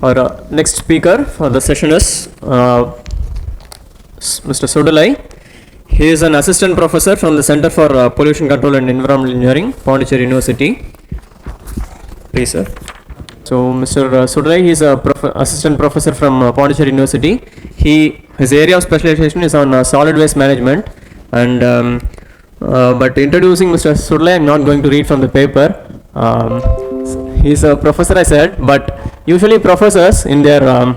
Our next speaker for the session is Mr. Sudalai. He is an assistant professor from the Center for Pollution Control and Environmental Engineering, Pondicherry University. Please, sir. So, Mr. Sudalai, he is a assistant professor from Pondicherry University. His area of specialization is on solid waste management. And but introducing Mr. Sudalai, I am not going to read from the paper. He is a professor, I said, but usually professors in their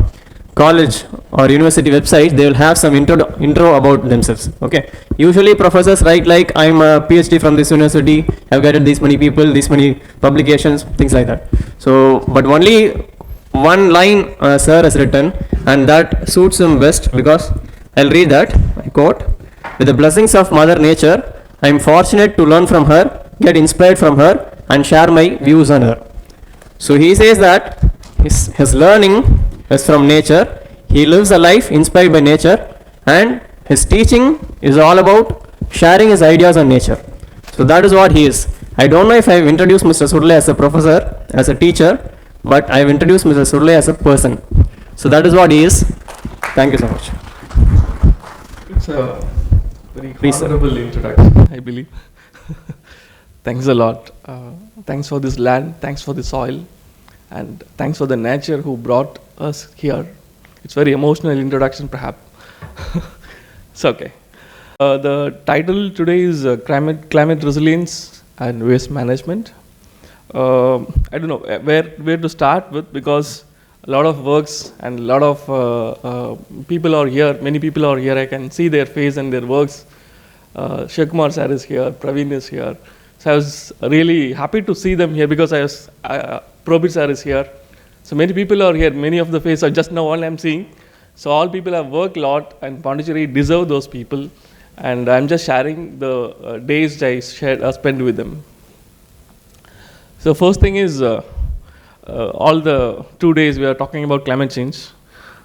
college or university website, they will have some intro about themselves. Okay. Usually professors write like, I am a PhD from this university, I have guided these many people, these many publications, things like that. So, but only one line sir has written, and that suits him best, because I'll read that. I quote, "With the blessings of Mother Nature, I am fortunate to learn from her, get inspired from her, and share my views on her." So he says that his learning is from nature. He lives a life inspired by nature, and his teaching is all about sharing his ideas on nature. So that is what he is. I don't know if I have introduced Mr. Sudalai as a professor, as a teacher, but I have introduced Mr. Sudalai as a person. So that is what he is. Thank you so much. It's a very honorable introduction, I believe. Thanks a lot. Thanks for this land, thanks for the soil, and thanks for the nature who brought us here. It's very emotional introduction, perhaps. It's okay. The title today is climate resilience and waste management. I don't know where to start with, because a lot of works and a lot of people are here. Many people are here. I can see their face and their works. Shivakumar sir is here. Praveen is here. So I was really happy to see them here, because Probit sir is here. So many people are here. Many of the faces are just now all I'm seeing. So all people have worked a lot, and Pondicherry deserve those people. And I'm just sharing the days I spent with them. So first thing is, all the 2 days we are talking about climate change.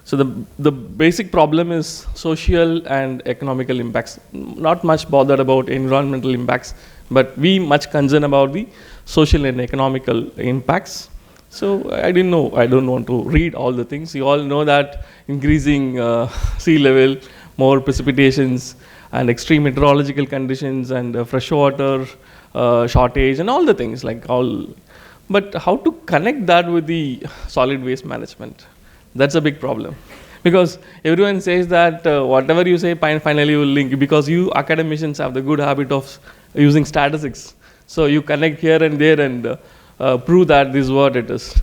So the basic problem is social and economical impacts. Not much bothered about environmental impacts, but we much concerned about the social and economical impacts. So I don't want to read all the things. You all know that increasing sea level, more precipitations, and extreme meteorological conditions, and freshwater shortage, and all the things like all. But how to connect that with the solid waste management? That's a big problem, because everyone says that whatever you say, finally you will link, because you academicians have the good habit of using statistics. So you connect here and there and prove that this is what it is.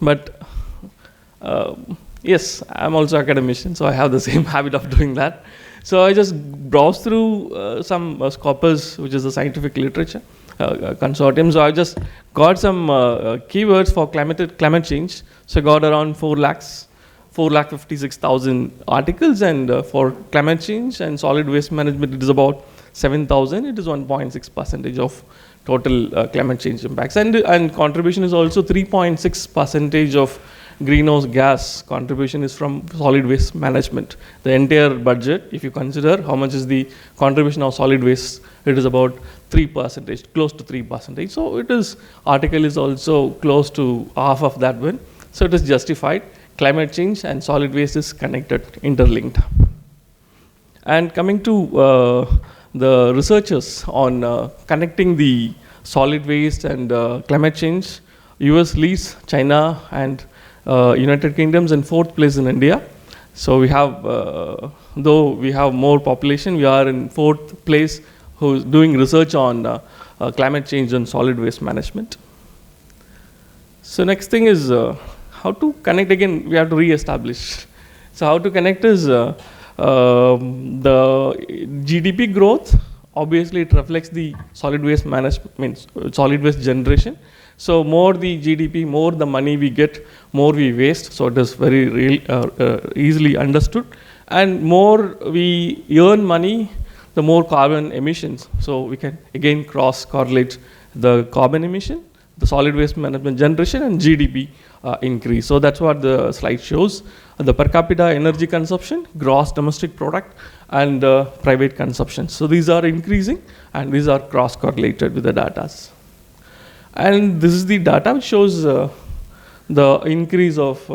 But yes, I'm also academician, so I have the same habit of doing that. So I just browsed through some Scopus, which is a scientific literature consortium. So I just got some keywords for climate change. So I got around 4,56,000 articles, and for climate change and solid waste management, it is about 7,000. It is 1.6% of total climate change impacts, and contribution is also 3.6% of greenhouse gas contribution is from solid waste management. The entire budget, if you consider how much is the contribution of solid waste, it is about 3%, close to 3%. So article is also close to half of that one. So it is justified. Climate change and solid waste is connected, interlinked. And coming to the researchers on connecting the solid waste and climate change, US leads, China and United Kingdom's in 4th place in India. So we have, though we have more population, we are in 4th place who's doing research on climate change and solid waste management. So next thing is how to connect. Again, we have to re-establish. So how to connect is the GDP growth. Obviously, it reflects the solid waste management, means solid waste generation. So more the GDP, more the money we get, more we waste. So it is very easily understood. And more we earn money, the more carbon emissions. So we can again cross correlate the carbon emission, the solid waste management generation, and GDP increase. So that's what the slide shows. The per capita energy consumption, gross domestic product, and private consumption. So these are increasing, and these are cross correlated with the data. And this is the data which shows the increase of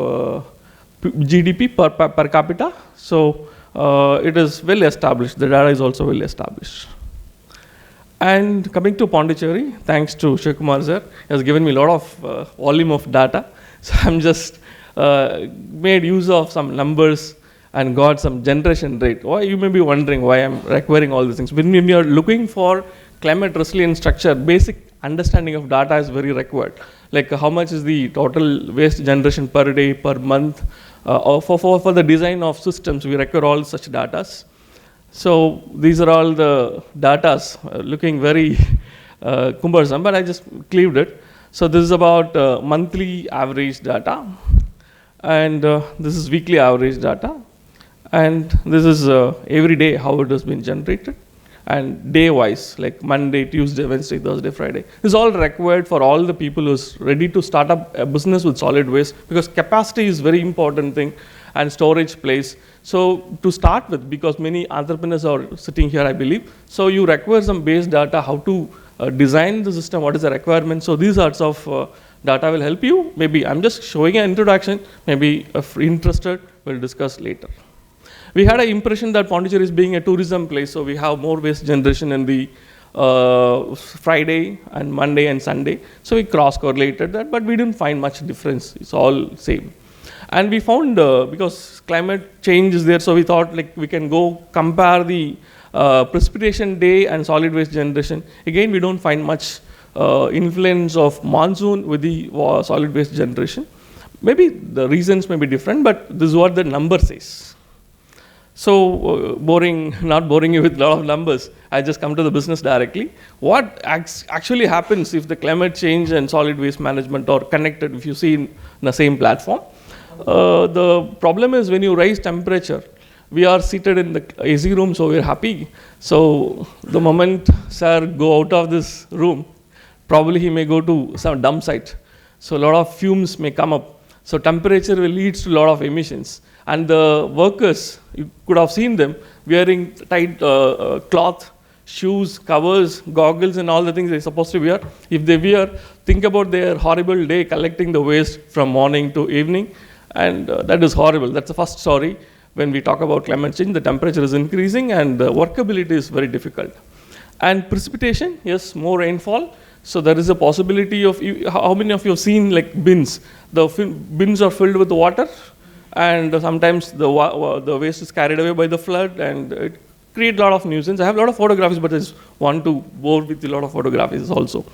GDP per capita. So it is well established. The data is also well established. And coming to Pondicherry, thanks to Shivakumar sir, he has given me a lot of volume of data. So I'm just made use of some numbers and got some generation rate. Why you may be wondering why I'm requiring all these things. When we are looking for climate resilient structure, basic understanding of data is very required. Like how much is the total waste generation per day, per month. For the design of systems, we require all such data. So these are all the datas looking very cumbersome, but I just cleaved it. So this is about monthly average data, and this is weekly average data, and this is every day how it has been generated, and day wise, like Monday, Tuesday, Wednesday, Thursday, Friday. This is all required for all the people who's ready to start up a business with solid waste, because capacity is very important thing and storage plays. So to start with, because many entrepreneurs are sitting here, I believe, so you require some base data, how to design the system, what is the requirement. So these sorts of data will help you. Maybe I'm just showing an introduction. Maybe if interested, we'll discuss later. We had an impression that Pondicherry is being a tourism place, so we have more waste generation in the Friday and Monday and Sunday. So we cross-correlated that, but we didn't find much difference. It's all same. And we found, because climate change is there, so we thought like we can go compare the precipitation day and solid waste generation. Again, we don't find much influence of monsoon with the solid waste generation. Maybe the reasons may be different, but this is what the number says. So not boring you with a lot of numbers, I just come to the business directly. What actually happens if the climate change and solid waste management are connected, if you see in the same platform? The problem is when you raise temperature, we are seated in the AC room, so we're happy. So the moment sir go out of this room, probably he may go to some dump site. So a lot of fumes may come up. So temperature will lead to a lot of emissions. And the workers, you could have seen them wearing tight cloth, shoes, covers, goggles, and all the things they're supposed to wear. If they wear, think about their horrible day collecting the waste from morning to evening. And that is horrible. That's the first story. When we talk about climate change, the temperature is increasing and workability is very difficult. And precipitation, yes, more rainfall. So there is a possibility of, how many of you have seen like bins? The bins are filled with water, and sometimes the waste is carried away by the flood, and it creates a lot of nuisance. I have a lot of photographs, but I just want to bore with a lot of photographs also.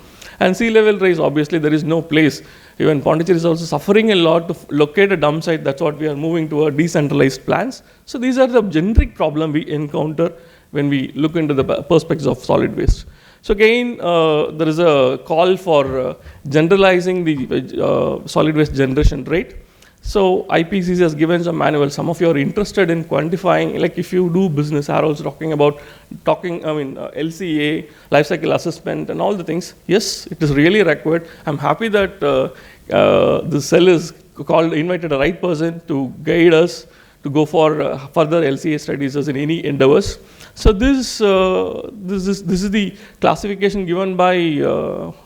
And sea level rise, obviously there is no place. Even Pondicherry is also suffering a lot to locate a dump site. That's what we are moving toward, decentralized plans. So these are the generic problem we encounter when we look into the perspectives of solid waste. So again, there is a call for generalizing the solid waste generation rate. So IPCC has given some manual. Some of you are interested in quantifying, like if you do business, Harold's talking about LCA, life cycle assessment, and all the things. Yes, it is really required. I'm happy that the cell is invited a right person to guide us to go for further LCA studies as in any endeavors. So this is the classification given by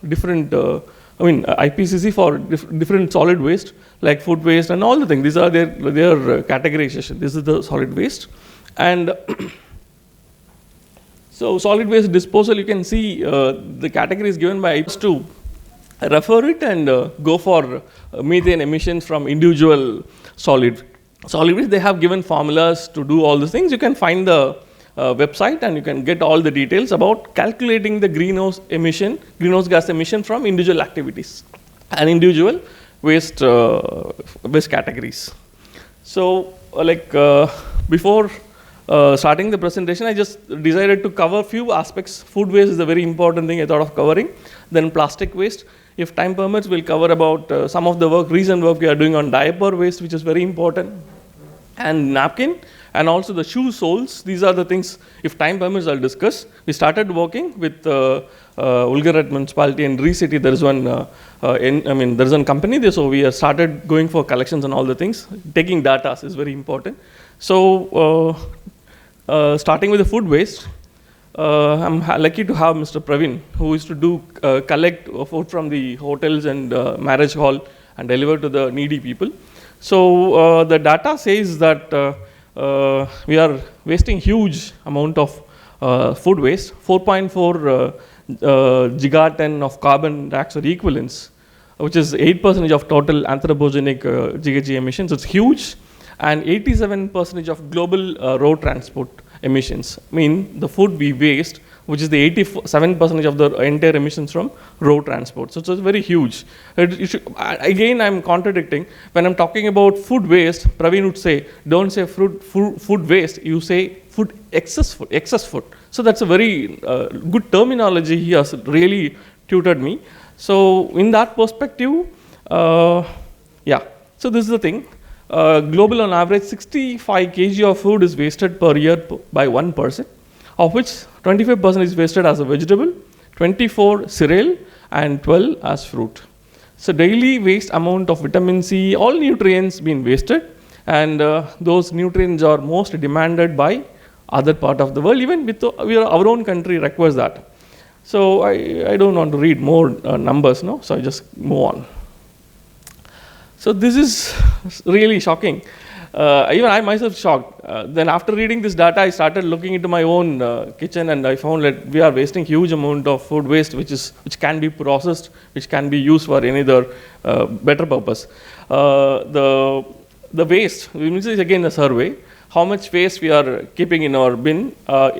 different. IPCC for different solid waste, like food waste and all the things. These are their categorization. This is the solid waste. And so solid waste disposal, you can see the categories given by IPCC to refer it and go for methane emissions from individual solid waste. They have given formulas to do all these things. You can find the website and you can get all the details about calculating the greenhouse gas emission from individual activities and individual waste categories. So before starting the presentation, I just decided to cover a few aspects. Food waste is a very important thing I thought of covering. Then plastic waste. If time permits, we'll cover about some of the recent work we are doing on diaper waste, which is very important, and napkin. And also the shoe soles. These are the things, if time permits, I'll discuss. We started working with Ulgarat Municipality and Re-City. There is one, there is one company there, so we have started going for collections and all the things. Taking data is very important. So starting with the food waste, I'm lucky to have Mr. Praveen, who used to collect food from the hotels and marriage hall and deliver to the needy people. So the data says that we are wasting huge amount of food waste, 4.4 gigaton of carbon dioxide equivalents, which is 8% of total anthropogenic GHG emissions. It's huge, and 87% of global road transport emissions. I mean, the food we waste, which is the 87% of the entire emissions from road transport. So it's very huge. Again, I'm contradicting. When I'm talking about food waste, Praveen would say, don't say food waste, you say excess food. So that's a very good terminology. He has really tutored me. So in that perspective, yeah. So this is the thing. Global on average, 65 kg of food is wasted per year by one person, of which 25% is wasted as a vegetable, 24 cereal, and 12 as fruit. So daily waste amount of vitamin C, all nutrients being wasted, and those nutrients are most demanded by other part of the world. Even with our own country requires that. So I don't want to read more numbers, no. So I just move on. So this is really shocking. Even I myself shocked. Then after reading this data, I started looking into my own kitchen, and I found that we are wasting huge amount of food waste, which can be processed, which can be used for any other better purpose. The waste, this is again a survey. How much waste we are keeping in our bin,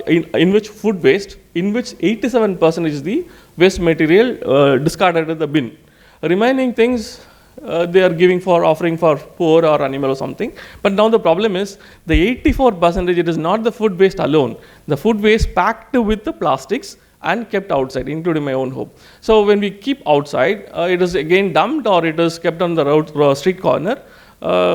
in which food waste, in which 87% is the waste material discarded in the bin. Remaining things, they are offering for poor or animal or something. But now the problem is the 84%, it is not the food waste alone. The food waste packed with the plastics and kept outside, including my own home. So when we keep outside, it is again dumped or it is kept on the road, street corner.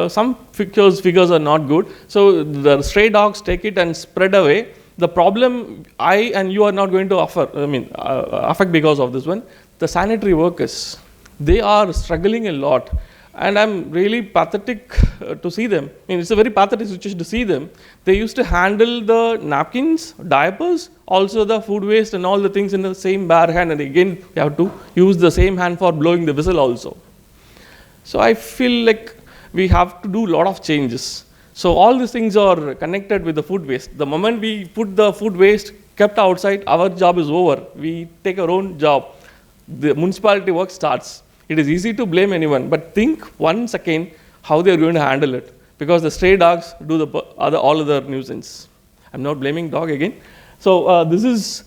Some figures are not good. So the stray dogs take it and spread away. The problem I and you are not going to affect because of this one. The sanitary workers, they are struggling a lot, and I'm really pathetic to see them. I mean, it's a very pathetic situation to see them. They used to handle the napkins, diapers, also the food waste and all the things in the same bare hand, and again you have to use the same hand for blowing the whistle also. So I feel like we have to do a lot of changes. So all these things are connected with the food waste. The moment we put the food waste kept outside, our job is over. We take our own job. The municipality work starts. It is easy to blame anyone, but think 1 second how they are going to handle it, because the stray dogs do all other nuisance. I'm not blaming dog again. So this is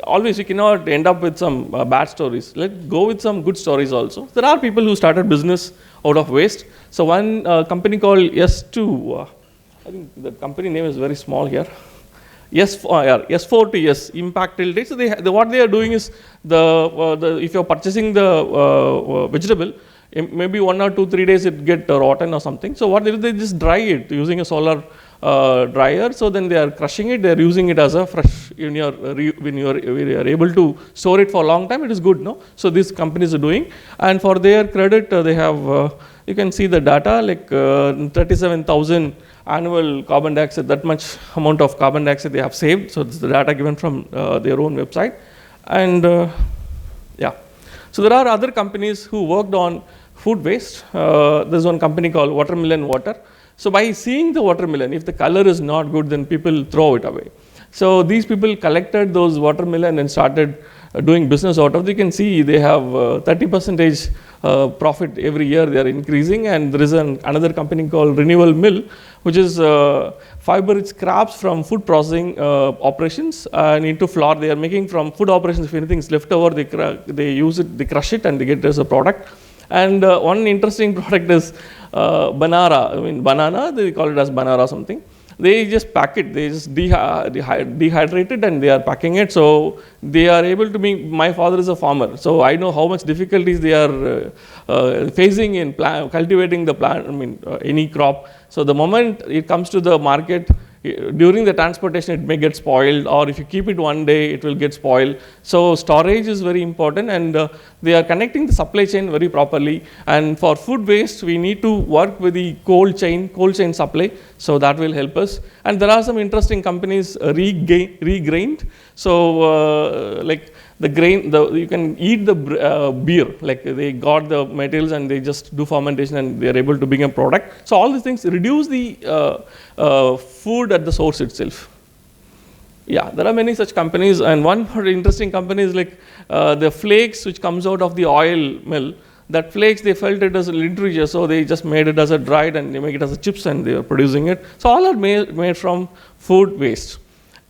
always you cannot end up with some bad stories. Let's go with some good stories also. There are people who started business out of waste. So one company called S2, I think the company name is very small here. S4 to S, impact till date. So what they are doing is, if you're purchasing the vegetable, maybe 1 or 2, 3 days it get rotten or something. So what they do, they just dry it using a solar dryer. So then they are crushing it, they are using it as a fresh, when you are able to store it for a long time, it is good, no? So these companies are doing, and for their credit, they have, you can see the data, like 37,000 annual carbon dioxide, that much amount of carbon dioxide they have saved. So this is the data given from their own website. And yeah, so there are other companies who worked on food waste. There's one company called Watermelon Water. So by seeing the watermelon, if the color is not good, then people throw it away. So these people collected those watermelon and started doing business out of. You can see they have 30% profit every year. They are increasing, and there is another company called Renewal Mill, which is fiber scraps from food processing operations and into flour. They are making from food operations. If anything is left over, they use it, they crush it, and they get it as a product. And one interesting product is banana. I mean, banana. They call it as banana something. They just pack it, they just dehydrate it, and they are packing it. So they are able to make, my father is a farmer, so I know how much difficulties they are facing in cultivating the plant, any crop. So the moment it comes to the market, during the transportation it may get spoiled, or if you keep it one day it will get spoiled. So storage is very important, and they are connecting the supply chain very properly. And for food waste, we need to work with the cold chain supply, so that will help us. And there are some interesting companies, Regrained. So like the grain, you can eat the beer, like they got the materials and they just do fermentation and they are able to bring a product. So all these things reduce the food at the source itself. Yeah, there are many such companies, and one very interesting company is like the flakes which comes out of the oil mill. That flakes, they felt it as a literature, so they just made it as a dried and they make it as a chips and they are producing it. So all are made from food waste.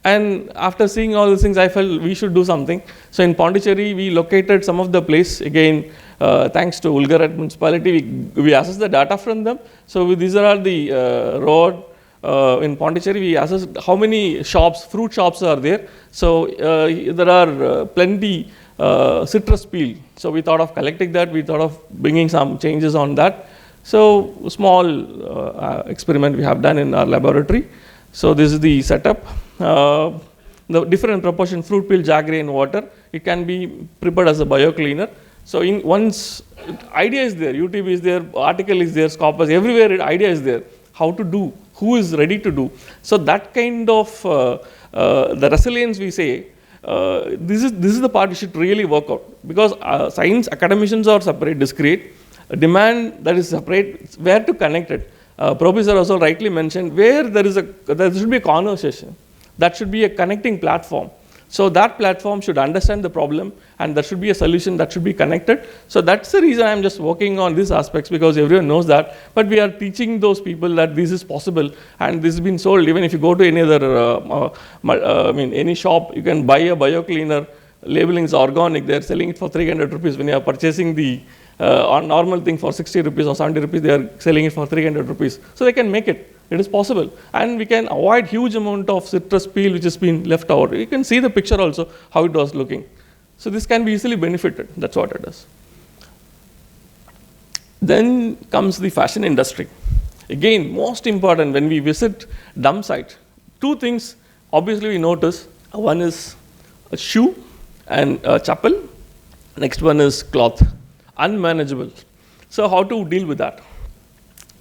And after seeing all these things, I felt we should do something. So in Pondicherry, we located some of the place, again, thanks to Ulgarat municipality, we accessed the data from them. So these are the road, in Pondicherry, we assessed how many shops, fruit shops are there. So there are plenty citrus peel. So we thought of collecting that. We thought of bringing some changes on that. So small experiment we have done in our laboratory. So this is the setup. The different proportion fruit peel, jaggery and water. It can be prepared as a biocleaner. So once idea is there, UTB is there, article is there, Scopus, everywhere idea is there. How to do, who is ready to do. So that kind of the resilience we say, this is the part we should really work out, because science academicians are separate, discrete, demand that is separate, where to connect it. Professor also rightly mentioned where there should be a conversation, that should be a connecting platform. So that platform should understand the problem and there should be a solution that should be connected. So that's the reason I'm just working on these aspects, because everyone knows that, but we are teaching those people that this is possible and this has been sold. Even if you go to any other, any shop, you can buy a biocleaner, labeling is organic, they're selling it for 300 rupees. When you are purchasing the normal thing for 60 rupees or 70 rupees, they are selling it for 300 rupees. So they can make it. It is possible, and we can avoid huge amount of citrus peel which has been left out. You can see the picture also how it was looking. So this can be easily benefited. That's what it is. Then comes the fashion industry. Again, most important when we visit dump site, two things obviously we notice. One is a shoe and a chapel. Next one is cloth, unmanageable. So how to deal with that?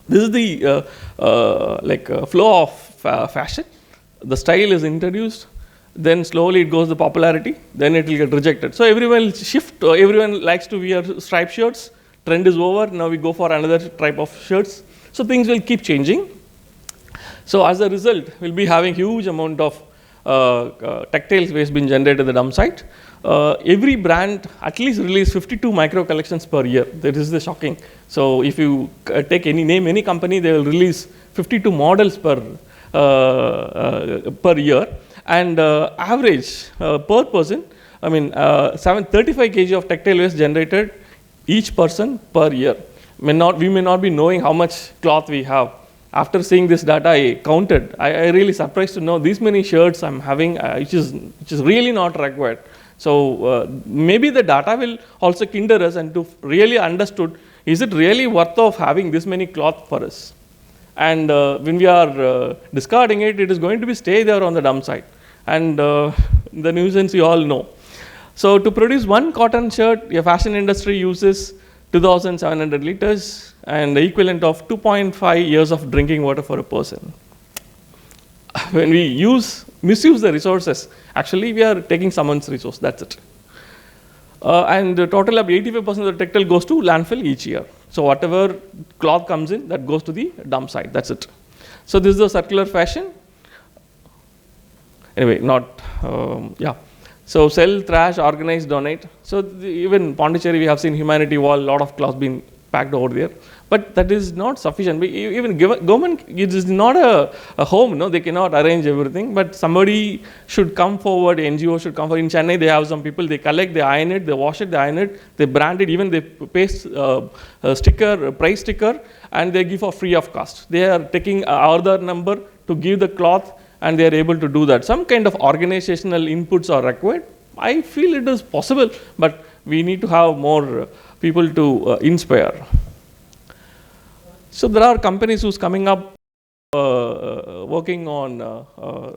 This is the flow of fashion. The style is introduced, then slowly it goes to popularity, then it will get rejected. So everyone will shift, everyone likes to wear striped shirts, trend is over, now we go for another type of shirts. So things will keep changing. So as a result, we'll be having huge amount of tactile waste being generated at the dump site. Every brand at least release 52 micro collections per year. That is the shocking. So if you take any company, they will release 52 models per year, and average per person, 35 kg of tactile waste generated each person per year. We may not be knowing how much cloth we have. After seeing this data, I counted. I really surprised to know these many shirts I'm having, which is really not required. So maybe the data will also kinder us and to really understood, is it really worth of having this many cloth for us? And when we are discarding it, it is going to be stay there on the dump site. And the nuisance you all know. So to produce one cotton shirt, your fashion industry uses 2,700 liters and the equivalent of 2.5 years of drinking water for a person. When we misuse the resources, actually we are taking someone's resource, that's it. And the total of 85% of the textile goes to landfill each year. So whatever cloth comes in, that goes to the dump site, that's it. So this is the circular fashion. Anyway, So sell, trash, organize, donate. So even Pondicherry, we have seen Humanity Wall, a lot of cloth being packed over there. But that is not sufficient. Even government, it is not a home, no, they cannot arrange everything. But somebody should come forward, NGO should come forward. In Chennai, they have some people, they collect, they iron it, they wash it, they iron it, they brand it, even they paste a sticker, a price sticker, and they give for free of cost. They are taking Aadhaar number to give the cloth, and they are able to do that. Some kind of organizational inputs are required. I feel it is possible, but we need to have more people to inspire. So there are companies who's coming up working on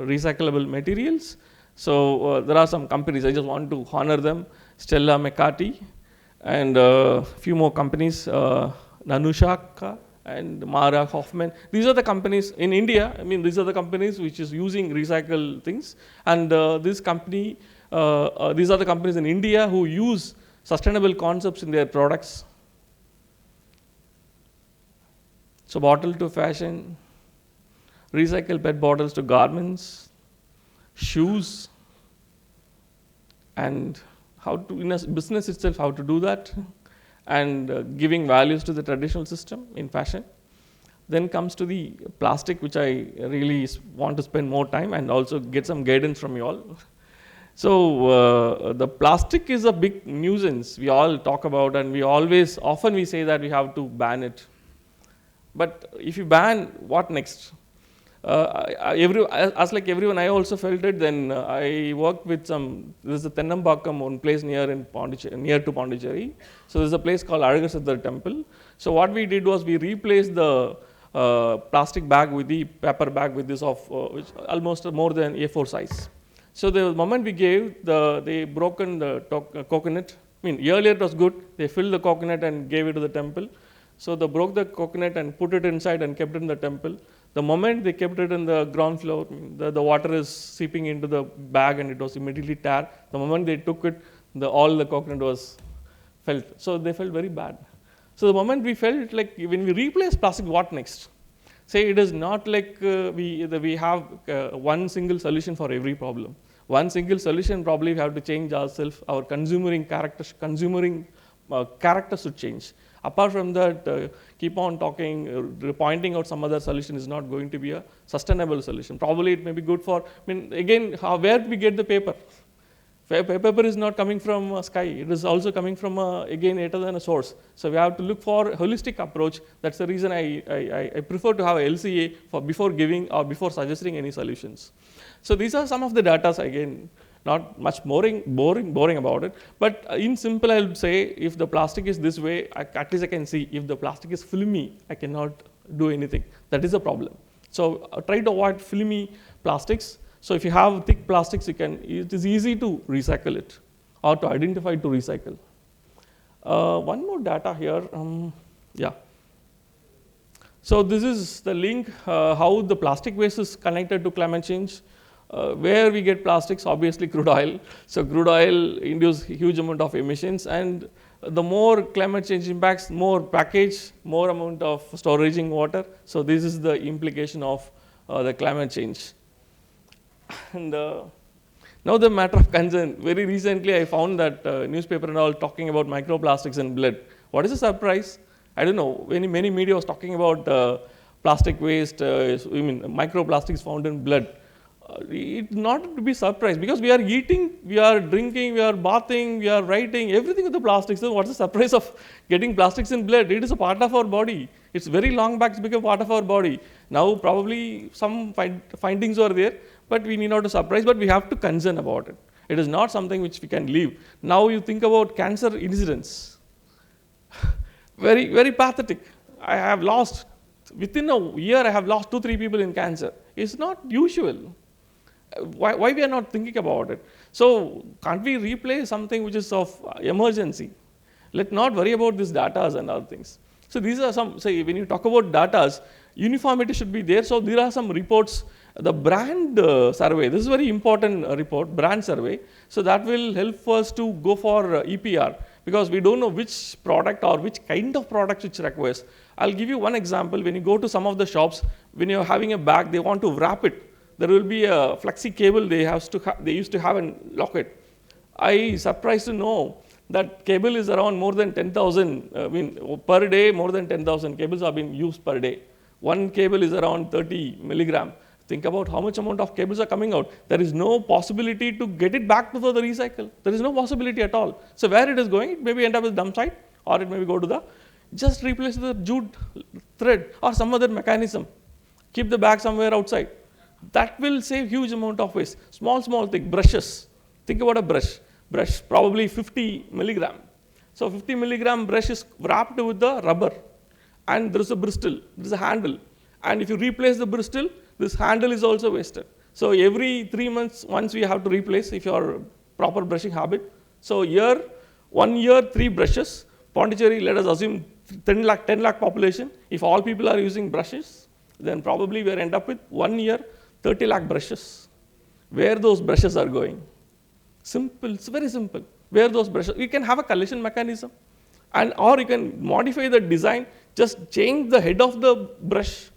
recyclable materials. So there are some companies, I just want to honor them, Stella McCarthy, and a few more companies, Nanushaka, and Mara Hoffman. These are the companies in India. These are the companies which is using recycled things. And this company These are the companies in India who use sustainable concepts in their products. So bottle to fashion, recycle PET bottles to garments, shoes, and how to, in a business itself, how to do that, and giving values to the traditional system in fashion. Then comes to the plastic, which I really want to spend more time and also get some guidance from you all. So the plastic is a big nuisance we all talk about, and often we say that we have to ban it. But if you ban, what next? As like everyone, I also felt it. Then I worked with there's a Tennambakkam, one place near to Pondicherry. So there's a place called Azhagasadhar Temple. So what we did was we replaced the plastic bag with the paper bag with this of which almost more than A4 size. So the moment we gave, they broken the coconut. I mean, earlier it was good. They filled the coconut and gave it to the temple. So they broke the coconut and put it inside and kept it in the temple. The moment they kept it in the ground floor, the water is seeping into the bag and it was immediately tear. The moment they took it, all the coconut was felt. So they felt very bad. So the moment we felt like when we replace plastic, what next? Say it is not like we have one single solution for every problem. One single solution, probably we have to change ourselves, our consuming character should change. Apart from that, keep on talking, pointing out some other solution is not going to be a sustainable solution. Probably it may be good for, again, where do we get the paper? Paper is not coming from sky. It is also coming from, again, yet than a source. So we have to look for a holistic approach. That's the reason I prefer to have a LCA before giving or before suggesting any solutions. So these are some of the data, again, not much boring about it. But in simple, I would say if the plastic is this way, at least I can see. If the plastic is filmy, I cannot do anything. That is a problem. So try to avoid filmy plastics. So if you have thick plastics, it is easy to recycle it or to identify to recycle. One more data here. Yeah. So this is the link, how the plastic waste is connected to climate change. Where we get plastics, obviously crude oil. So crude oil induces huge amount of emissions, and the more climate change impacts, more package, more amount of storage in water. So this is the implication of the climate change. And now the matter of concern. Very recently I found that newspaper and all talking about microplastics in blood. What is the surprise? I don't know. Many media was talking about plastic waste, microplastics found in blood. It's not to be surprised because we are eating, we are drinking, we are bathing, we are writing, everything with the plastics. So what's the surprise of getting plastics in blood? It is a part of our body. It's very long back to become part of our body. Now probably some findings are there, but we need not to surprise, but we have to concern about it. It is not something which we can leave. Now you think about cancer incidents. Very, very pathetic. I have lost, within a year I have lost 2-3 people in cancer. It's not usual. Why we are not thinking about it? So can't we replace something which is of emergency? Let's not worry about these data and other things. So these are some, say when you talk about data, uniformity should be there. So there are some reports, the brand survey, this is very important report, brand survey. So that will help us to go for EPR because we don't know which product or which kind of product which requires. I'll give you one example. When you go to some of the shops, when you're having a bag, they want to wrap it. There will be a flexi cable they used to have and lock it. I surprised to know that cable is around more than 10,000. Per day, more than 10,000 cables are being used per day. One cable is around 30 milligram. Think about how much amount of cables are coming out. There is no possibility to get it back to the recycle. There is no possibility at all. So where it is going, it maybe end up with dump site, or it may go to just replace the jute thread or some other mechanism. Keep the bag somewhere outside. That will save huge amount of waste. Small thing, brushes. Think about a brush. Brush, probably 50 milligram. So 50 milligram brush is wrapped with the rubber. And there is a bristle, there is a handle. And if you replace the bristle, this handle is also wasted. So every 3 months, once we have to replace if you are proper brushing habit. So 1 year, 3 brushes. Pondicherry, let us assume 10 lakh population. If all people are using brushes, then probably we end up with 1 year, 30 lakh brushes. Where those brushes are going? Simple, it's very simple. Where those brushes, you can have a collision mechanism, and or you can modify the design, just change the head of the brush,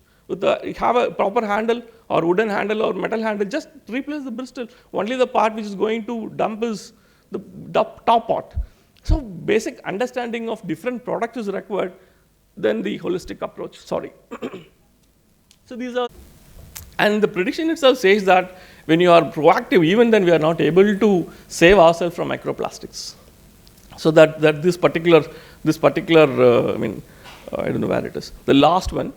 have a proper handle or wooden handle or metal handle, just replace the bristle. Only the part which is going to dump is the top part. So basic understanding of different products is required, then the holistic approach, sorry. So these are, and the prediction itself says that when you are proactive, even then we are not able to save ourselves from microplastics. So that this particular, I don't know where it is, the last one.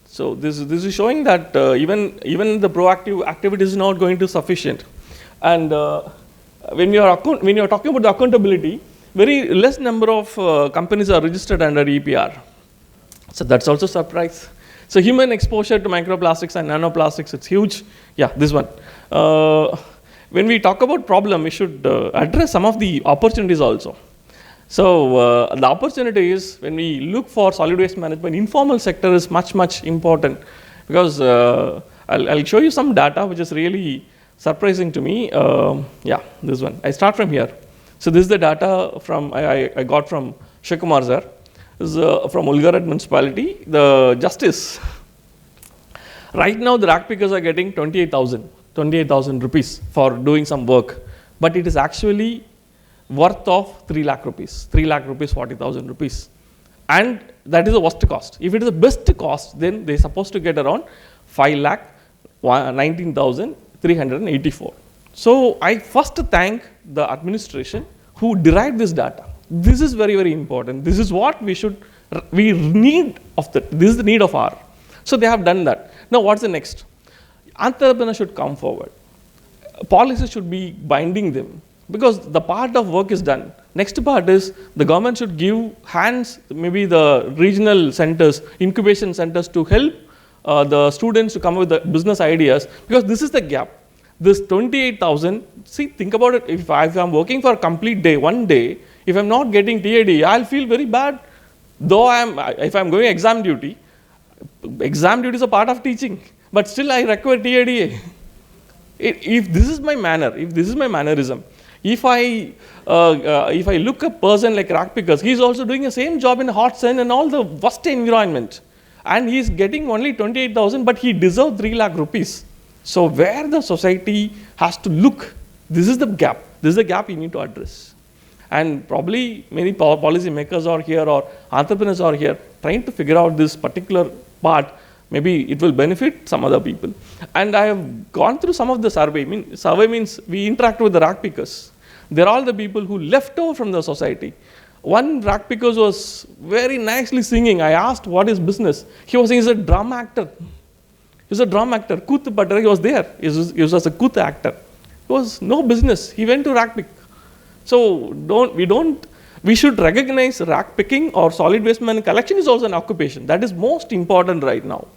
So this is showing that even the proactive activity is not going to sufficient. And when you are talking about the accountability, very less number of companies are registered under EPR. So that's also a surprise. So human exposure to microplastics and nanoplastics, it's huge. Yeah, this one. When we talk about problem, we should address some of the opportunities also. So the opportunity is when we look for solid waste management, informal sector is much important, because I'll show you some data which is really surprising to me. Yeah, this one. I start from here. So this is the data from I got from Shikumar sir. This is from Ulgarat municipality. The justice. Right now the rack pickers are getting 28,000 rupees for doing some work, but it is actually worth of 3 lakh rupees, 40,000 rupees. And that is the worst cost. If it is the best cost, then they are supposed to get around 5 lakh 19,384. So I first thank the administration who derived this data. This is very important. This is what we need of that. This is the need of our. So they have done that. Now what's the next? Entrepreneurs should come forward. Policies should be binding them, because the part of work is done. Next part is the government should give hands, maybe the regional centers, incubation centers, to help the students to come up with the business ideas, because this is the gap. This 28,000, see, think about it. If I'm working for a complete day, one day, if I'm not getting TAD, I'll feel very bad. Though if I'm going exam duty is a part of teaching, but still I require TADA. If this is my manner, if this is my mannerism, if I look a person like rack pickers, he's also doing the same job in a hot sun and all the worst environment, and he's getting only 28,000, but he deserves 3 lakh rupees. So where the society has to look, this is the gap. This is the gap you need to address. And probably many policy makers are here or entrepreneurs are here trying to figure out this particular part. Maybe it will benefit some other people. And I have gone through some of the survey. Survey means we interact with the rack pickers. They're all the people who left over from the society. One rack picker was very nicely singing. I asked what is business. He was saying he's a drum actor. He's a drum actor. Kuth Bhattara, he was there. He was a Kuth actor. It was no business. He went to rack pick. So we should recognize rack picking or solid waste management collection is also an occupation. That is most important right now.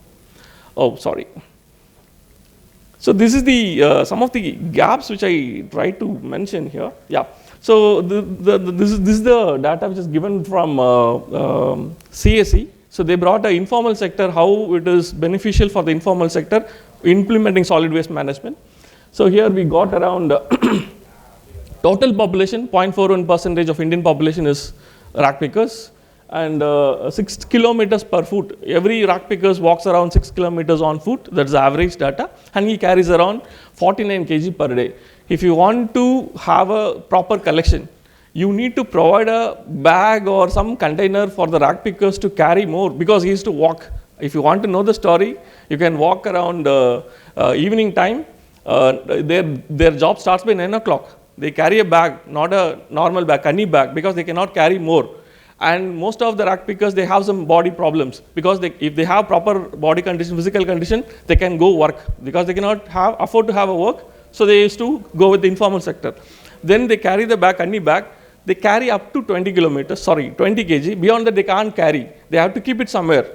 Oh, sorry. So this is the some of the gaps which I try to mention here. Yeah. So this is the data which is given from CAC. So they brought an informal sector, how it is beneficial for the informal sector implementing solid waste management. So here we got around total population, 0.41% of Indian population is rack pickers, and 6 kilometers per foot. Every rack pickers walks around 6 kilometers on foot. That's the average data, and he carries around 49 kg per day. If you want to have a proper collection, you need to provide a bag or some container for the rack pickers to carry more, because he used to walk. If you want to know the story, you can walk around evening time. Their job starts by 9 o'clock. They carry a bag, not a normal bag, kanni bag, because they cannot carry more. And most of the rack pickers, they have some body problems, because if they have proper body condition, physical condition, they can go work, because they cannot afford to have a work. So they used to go with the informal sector. Then they carry the bag, kanni bag. They carry up to 20 kg. Beyond that, they can't carry. They have to keep it somewhere.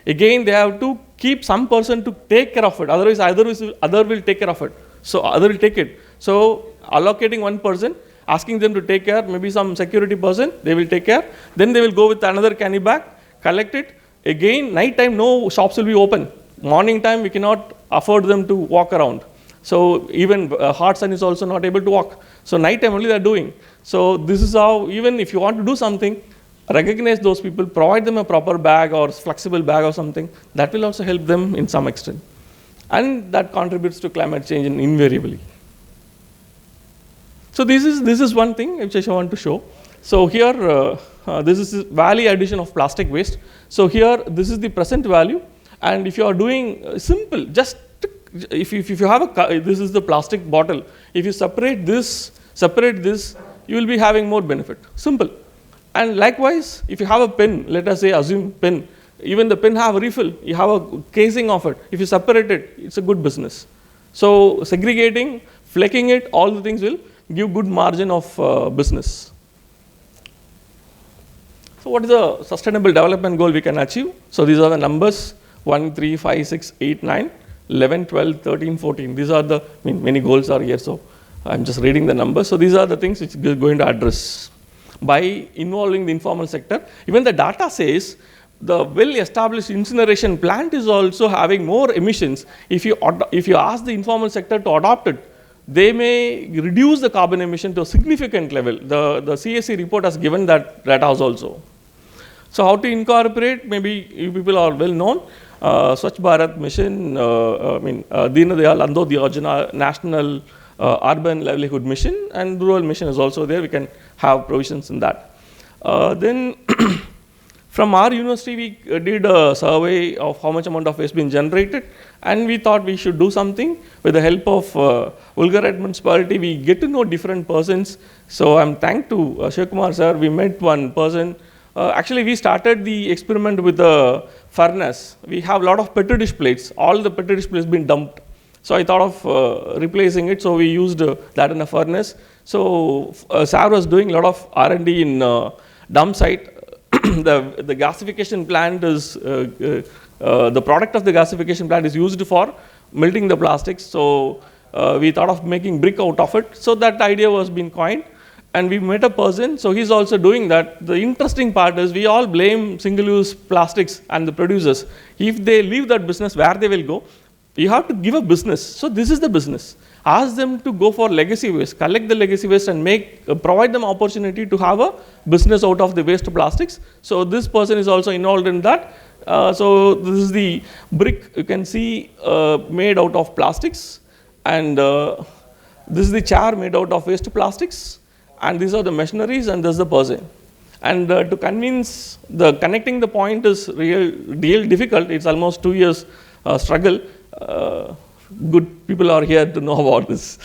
Again, they have to keep some person to take care of it. Otherwise, other will take care of it. So other will take it. So allocating one person, asking them to take care, maybe some security person, they will take care. Then they will go with another canny bag, collect it. Again, night time, no shops will be open. Morning time, we cannot afford them to walk around. So even hot sun is also not able to walk. So night time only they are doing. So this is how, even if you want to do something, recognize those people, provide them a proper bag or flexible bag or something, that will also help them in some extent. And that contributes to climate change invariably. So this is one thing which I want to show. So here, this is value addition of plastic waste. So here, this is the present value. And if you are doing simple, just if you have this is the plastic bottle. If you separate this, you will be having more benefit. Simple. And likewise, if you have a pen, let us say assume pen, even the pen have a refill, you have a casing of it. If you separate it, it's a good business. So segregating, flecking it, all the things will give good margin of business. So what is the sustainable development goal we can achieve? So these are the numbers 1, 3, 5, 6, 8, 9, 11, 12, 13, 14. These are the, many goals are here, so I'm just reading the numbers. So these are the things which we are going to address. By involving the informal sector, even the data says the well-established incineration plant is also having more emissions. If you ask the informal sector to adopt it, they may reduce the carbon emission to a significant level. The CSC report has given that data also. So how to incorporate? Maybe you people are well known. Swachh Bharat Mission, Deen Dayal Antyodaya Yojana, National Urban Livelihood Mission, and Rural Mission is also there. We can have provisions in that. Then from our university, we did a survey of how much amount of waste being generated, and we thought we should do something with the help of Vulgarite Municipality. We get to know different persons. So I'm thanked to Shivakumar sir. We met one person. Actually, we started the experiment with the furnace. We have a lot of petri dish plates. All the petri dish plates been dumped. So I thought of replacing it. So we used that in a furnace. So sir was doing a lot of R&D in dump site. The gasification plant is, the product of the gasification plant is used for melting the plastics. So we thought of making brick out of it. So that idea was being coined. And we met a person, so he's also doing that. The interesting part is we all blame single-use plastics and the producers. If they leave that business, where they will go? You have to give a business. So this is the business. Ask them to go for legacy waste, collect the legacy waste and provide them opportunity to have a business out of the waste plastics. So this person is also involved in that. So this is the brick you can see made out of plastics, and this is the chair made out of waste plastics, and these are the machineries, and this is the person. And to convince, connecting the point is real difficult. It's almost 2 years struggle. Good people are here to know about this.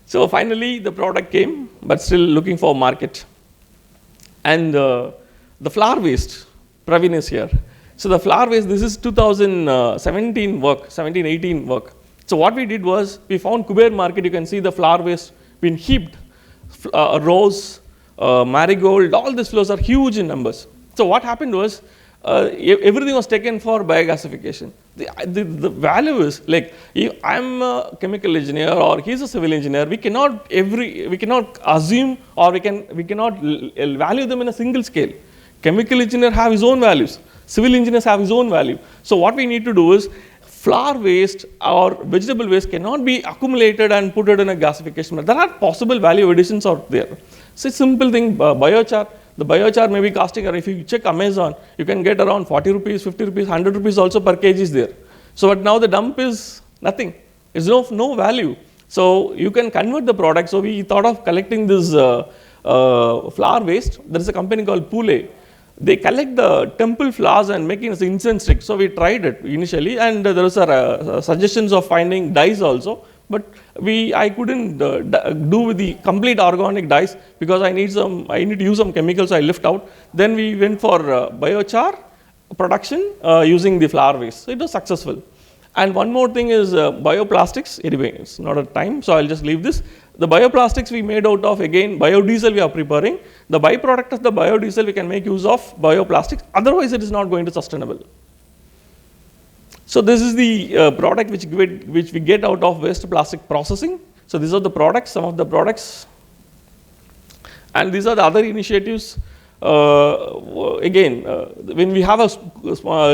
So finally the product came, but still looking for market. And the flour waste, Praveen is here. So the flour waste, this is 2017 work, 17-18 work. So what we did was, we found Kuber market. You can see the flour waste been heaped. Rose, marigold, all these flows are huge in numbers. So what happened was, everything was taken for biogasification. The value is like, I'm a chemical engineer or he's a civil engineer. We cannot assume, or we cannot value them in a single scale. Chemical engineer have his own values. Civil engineers have his own value. So what we need to do is, flour waste or vegetable waste cannot be accumulated and put it in a gasification. There are possible value additions out there. So simple thing, biochar. The biochar may be costing, or if you check Amazon, you can get around 40 rupees, 50 rupees, 100 rupees also per kg is there. So but now the dump is nothing. It's no value. So you can convert the product. So we thought of collecting this flour waste. There is a company called Pule. They collect the temple flowers and making an incense stick. So we tried it initially, and there was suggestions of finding dyes also. But I couldn't do with the complete organic dyes because I need to use some chemicals, so I left out. Then we went for biochar production using the flour waste. So it was successful. And one more thing is bioplastics. Anyway, it's not a time, so I'll just leave this. The bioplastics we made out of, again, biodiesel we are preparing. The byproduct of the biodiesel we can make use of bioplastics. Otherwise, it is not going to sustainable. So this is the product which we get out of waste plastic processing. So these are the products, some of the products. And these are the other initiatives. Again, when we have a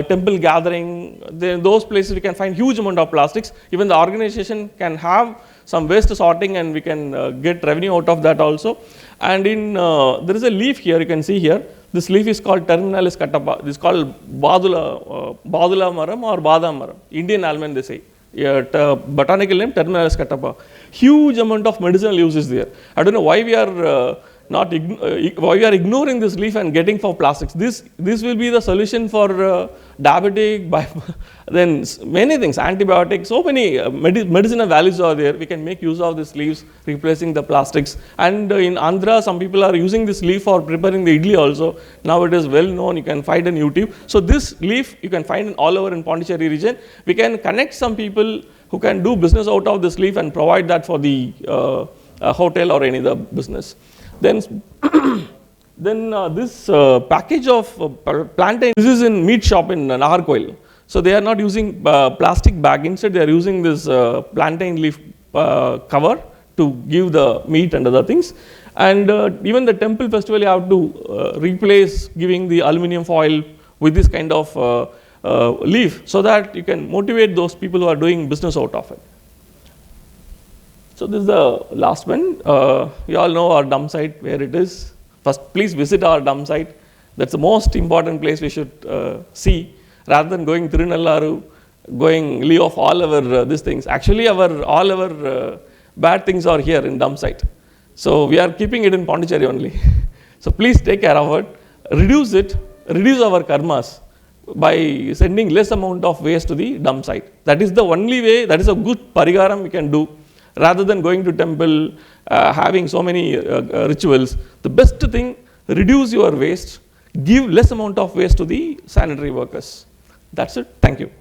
temple gathering, then those places we can find huge amount of plastics. Even the organization can have some waste sorting, and we can get revenue out of that also. And in there is a leaf here, you can see here. This leaf is called Terminalis catapa. This is called Badula maram or Badam maram. Indian almond, they say. Botanical name Terminalis catapa. Huge amount of medicinal use is there. I don't know why we are why we are ignoring this leaf and getting for plastics. This will be the solution for diabetic, then many things, antibiotics, so many medicinal values are there. We can make use of these leaves, replacing the plastics. And in Andhra, some people are using this leaf for preparing the idli also. Now it is well known, you can find on YouTube. So this leaf you can find all over in Pondicherry region. We can connect some people who can do business out of this leaf and provide that for the hotel or any other business. Then this package of plantain, this is in meat shop in Nagarkoil. So they are not using plastic bag, instead they are using this plantain leaf cover to give the meat and other things. And even the temple festival, you have to replace giving the aluminum foil with this kind of leaf, so that you can motivate those people who are doing business out of it. So this is the last one. You all know our dump site, where it is. First, please visit our dump site. That's the most important place we should see, rather than going Thirunallaru, leave off all our these things. Actually, all our bad things are here in dump site. So we are keeping it in Pondicherry only. So please take care of it, reduce our karmas by sending less amount of waste to the dump site. That is the only way, that is a good parigaram we can do. Rather than going to temple, having so many rituals, the best thing, reduce your waste, give less amount of waste to the sanitary workers. That's it. Thank you.